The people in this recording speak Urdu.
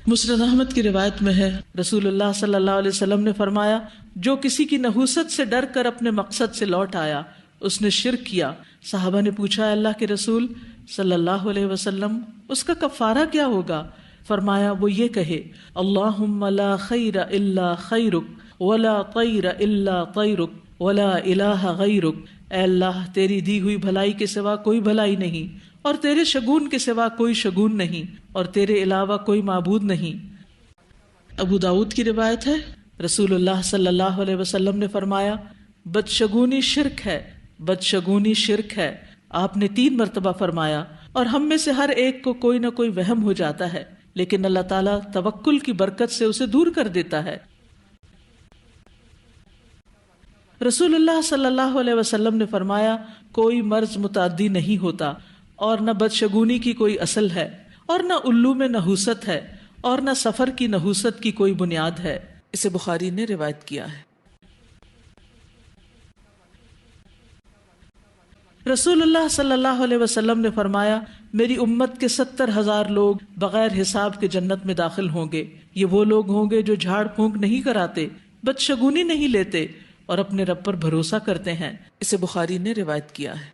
مسند احمد کی روایت میں ہے، رسول اللہ صلی اللہ علیہ وسلم نے فرمایا، جو کسی کی نحوست سے ڈر کر اپنے مقصد سے لوٹ آیا اس نے شرک کیا۔ صحابہ نے پوچھا، اللہ کے رسول صلی اللہ علیہ وسلم اس کا کفارہ کیا ہوگا؟ فرمایا، وہ یہ کہے، اللہم لا خیر الا خیرک ولا طیر الا طیرک ولا الہ غیرک۔ اے اللہ، تیری دی ہوئی بھلائی کے سوا کوئی بھلائی نہیں، اور تیرے شگون کے سوا کوئی شگون نہیں، اور تیرے علاوہ کوئی معبود نہیں۔ ابو داؤد کی روایت ہے، رسول اللہ صلی اللہ علیہ وسلم نے فرمایا، بدشگونی شرک ہے، بدشگونی شرک ہے۔ آپ نے 3 مرتبہ فرمایا، اور ہم میں سے ہر ایک کو کوئی نہ کوئی وہم ہو جاتا ہے، لیکن اللہ تعالیٰ توکل کی برکت سے اسے دور کر دیتا ہے۔ رسول اللہ صلی اللہ علیہ وسلم نے فرمایا، کوئی مرض متعدی نہیں ہوتا، اور نہ بدشگونی کی کوئی اصل ہے، اور نہ الو میں نحوست ہے، اور نہ سفر کی نحوست کی کوئی بنیاد ہے۔ اسے بخاری نے روایت کیا ہے۔ رسول اللہ صلی اللہ علیہ وسلم نے فرمایا، میری امت کے 70,000 لوگ بغیر حساب کے جنت میں داخل ہوں گے۔ یہ وہ لوگ ہوں گے جو جھاڑ پھونک نہیں کراتے، بدشگونی نہیں لیتے، اور اپنے رب پر بھروسہ کرتے ہیں۔ اسے بخاری نے روایت کیا ہے۔